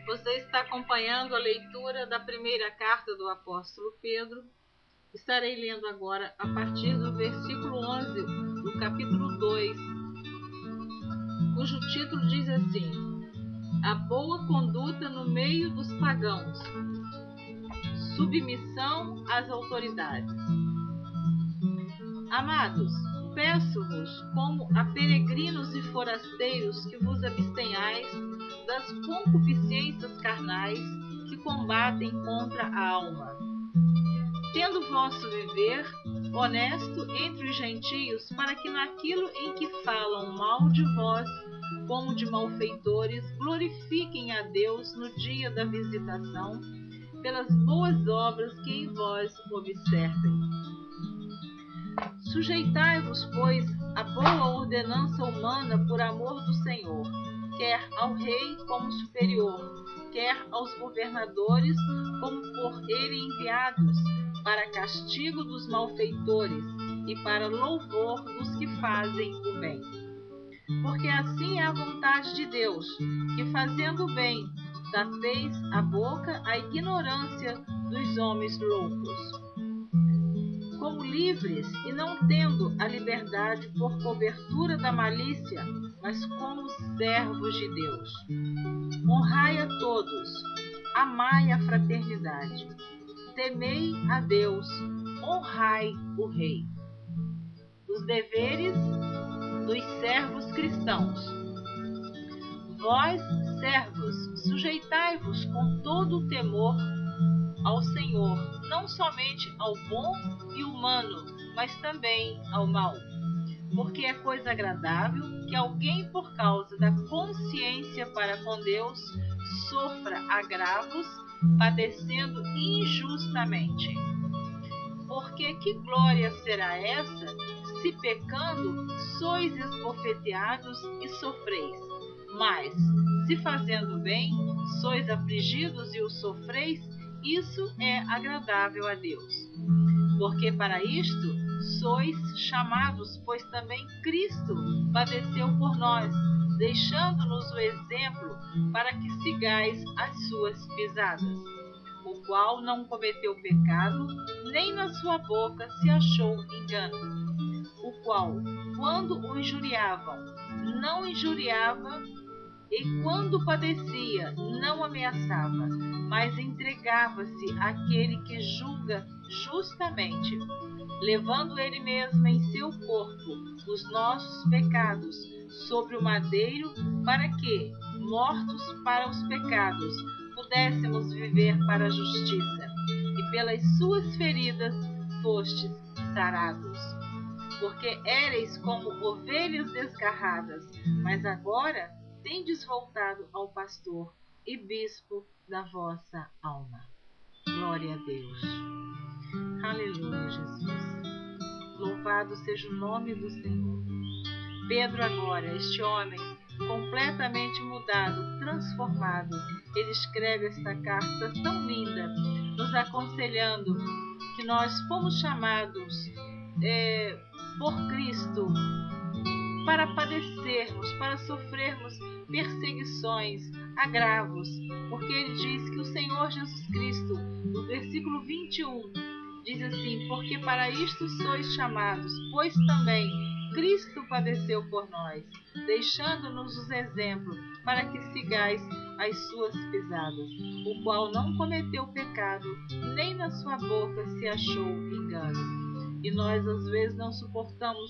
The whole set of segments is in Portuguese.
Você está acompanhando a leitura da primeira carta do apóstolo Pedro. Estarei lendo agora a partir do versículo 11 do capítulo 2, cujo título diz assim: A boa conduta no meio dos pagãos, submissão às autoridades. Amados, peço-vos, como a peregrinos e forasteiros, que vos abstenhais das concupiscências carnais que combatem contra a alma, tendo vosso viver honesto entre os gentios, para que naquilo em que falam mal de vós, como de malfeitores, glorifiquem a Deus no dia da visitação, pelas boas obras que em vós observem. Sujeitai-vos, pois, à boa ordenança humana por amor do Senhor, quer ao rei como superior, quer aos governadores como por ele enviados, para castigo dos malfeitores e para louvor dos que fazem o bem. Porque assim é a vontade de Deus, que fazendo o bem, tapeis a boca à ignorância dos homens loucos. Como livres e não tendo a liberdade por cobertura da malícia, mas como servos de Deus. Honrai a todos, amai a fraternidade, temei a Deus, honrai o Rei. Os deveres dos servos cristãos. Vós, servos, sujeitai-vos com todo o temor ao Senhor, não somente ao bom e humano, mas também ao mau. Porque é coisa agradável que alguém, por causa da consciência para com Deus, sofra agravos, padecendo injustamente. Porque que glória será essa, se pecando sois esbofeteados e sofreis? Mas, se fazendo bem, sois afligidos e o sofreis, isso é agradável a Deus. Porque para isto sois chamados, pois também Cristo padeceu por nós, deixando-nos o exemplo para que sigais as suas pisadas, o qual não cometeu pecado, nem na sua boca se achou engano, o qual, quando o injuriavam, não injuriava, e quando padecia, não ameaçava, mas entregava-se àquele que julga justamente, levando ele mesmo em seu corpo os nossos pecados sobre o madeiro, para que, mortos para os pecados, pudéssemos viver para a justiça, e pelas suas feridas fostes sarados. Porque éreis como ovelhas desgarradas, mas agora tendes voltado ao pastor e bispo da vossa alma. Glória a Deus. Aleluia, Jesus. Louvado seja o nome do Senhor. Pedro agora, este homem completamente mudado, transformado, ele escreve esta carta tão linda, nos aconselhando que nós fomos chamados por Cristo para padecermos, para sofrermos perseguições, agravos, porque ele diz que o Senhor Jesus Cristo, no versículo 21, diz assim: porque para isto sois chamados, pois também Cristo padeceu por nós, deixando-nos os exemplos para que sigais as suas pisadas, o qual não cometeu pecado, nem na sua boca se achou engano. E nós às vezes não suportamos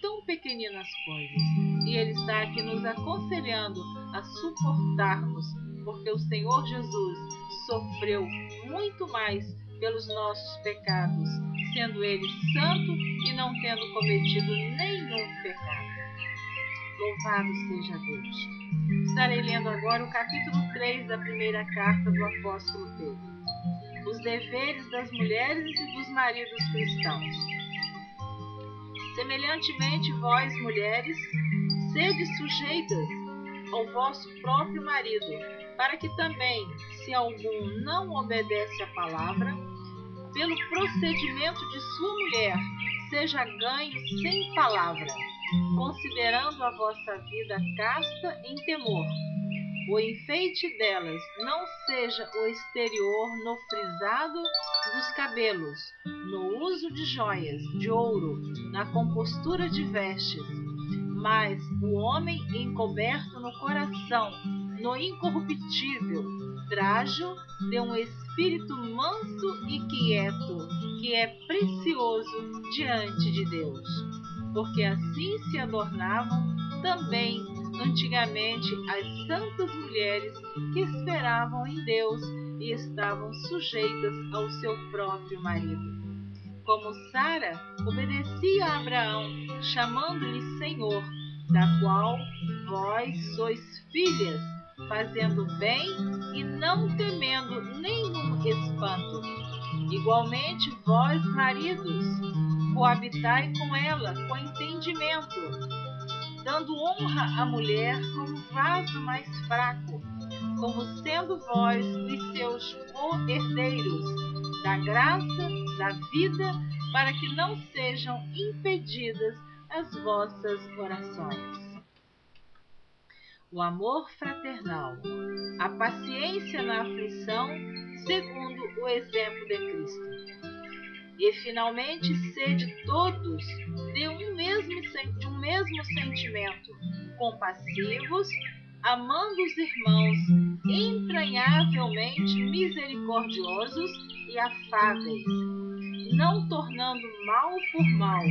tão pequeninas coisas, e ele está aqui nos aconselhando a suportarmos, porque o Senhor Jesus sofreu muito mais pelos nossos pecados, sendo ele santo e não tendo cometido nenhum pecado. Louvado seja Deus. Estarei lendo agora o capítulo 3 da primeira carta do apóstolo Pedro. Os deveres das mulheres e dos maridos cristãos. Semelhantemente, vós, mulheres, sede sujeitas ao vosso próprio marido, para que também, se algum não obedece à palavra, pelo procedimento de sua mulher, seja ganho sem palavra, considerando a vossa vida casta em temor. o enfeite delas não seja o exterior no frisado dos cabelos, no uso de joias, de ouro, na compostura de vestes, mas o homem encoberto no coração, no incorruptível trajo de um espírito manso e quieto, que é precioso diante de Deus. Porque assim se adornavam também antigamente as santas mulheres que esperavam em Deus e estavam sujeitas ao seu próprio marido. Como Sara obedecia a Abraão, chamando-lhe Senhor, da qual vós sois filhas, fazendo bem e não temendo nenhum espanto. Igualmente vós, maridos, coabitai com ela com entendimento, dando honra à mulher como vaso mais fraco, como sendo vós os seus co-herdeiros da graça, da vida, para que não sejam impedidas as vossas orações. O amor fraternal, a paciência na aflição, segundo o exemplo de Cristo. E, finalmente, sede todos de um mesmo sentimento, compassivos, amando os irmãos, entranhavelmente misericordiosos e afáveis, não tornando mal por mal,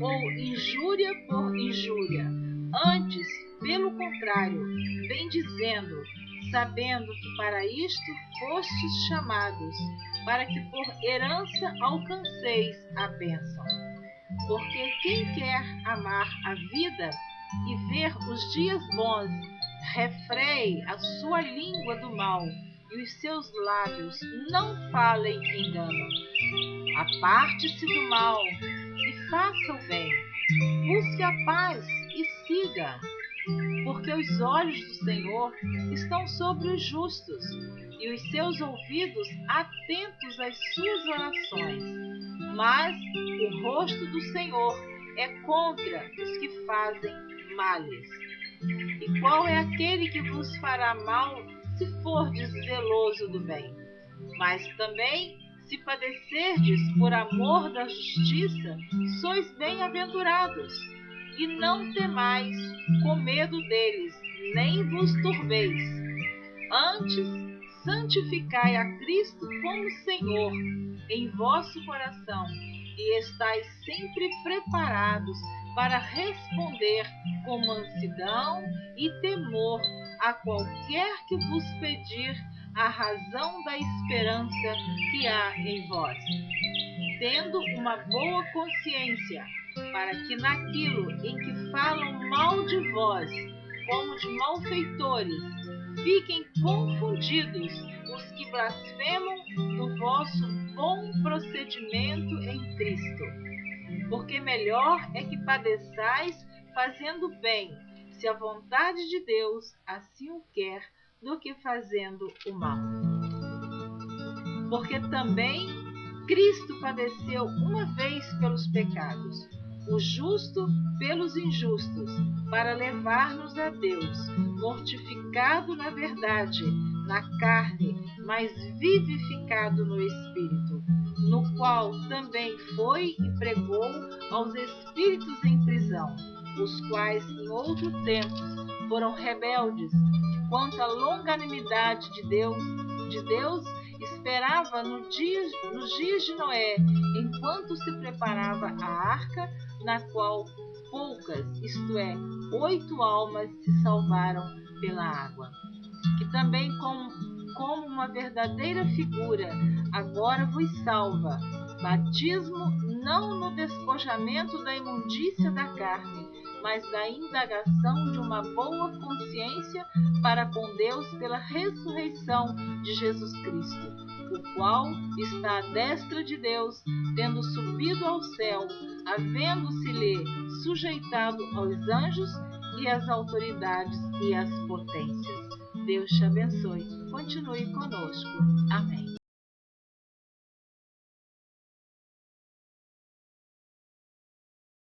ou injúria por injúria, antes, pelo contrário, bendizendo, sabendo que para isto fostes chamados, para que por herança alcanceis a bênção. Porque quem quer amar a vida e ver os dias bons, refreie a sua língua do mal, e os seus lábios não falem engano. Aparte-se do mal e faça o bem, busque a paz e siga, porque os olhos do Senhor estão sobre os justos, e os seus ouvidos atentos às suas orações. Mas o rosto do Senhor é contra os que fazem males. E qual é aquele que vos fará mal se fordes zeloso do bem? Mas também, se padecerdes por amor da justiça, sois bem-aventurados. E não temais com medo deles, nem vos turbeis. Antes, santificai a Cristo como Senhor em vosso coração, e estais sempre preparados para responder com mansidão e temor a qualquer que vos pedir a razão da esperança que há em vós, tendo uma boa consciência, para que naquilo em que falam mal de vós, como de malfeitores, fiquem confundidos os que blasfemam do vosso bom procedimento em Cristo. Porque melhor é que padeçais fazendo bem, se a vontade de Deus assim o quer, do que fazendo o mal. Porque também Cristo padeceu uma vez pelos pecados, o justo pelos injustos, para levar-nos a Deus, mortificado na verdade, na carne, mas vivificado no Espírito, no qual também foi e pregou aos espíritos em prisão, os quais em outro tempo foram rebeldes, quanto à longanimidade de Deus esperava nos dias de Noé, enquanto se preparava a arca, na qual poucas, isto é, 8 almas se salvaram pela água. Que também, como uma verdadeira figura, agora vos salva, batismo não no despojamento da imundícia da carne, mas da indagação de uma boa consciência para com Deus pela ressurreição de Jesus Cristo, o qual está à destra de Deus, tendo subido ao céu, havendo-se-lhe sujeitado aos anjos e às autoridades e às potências. Deus te abençoe. Continue conosco. Amém.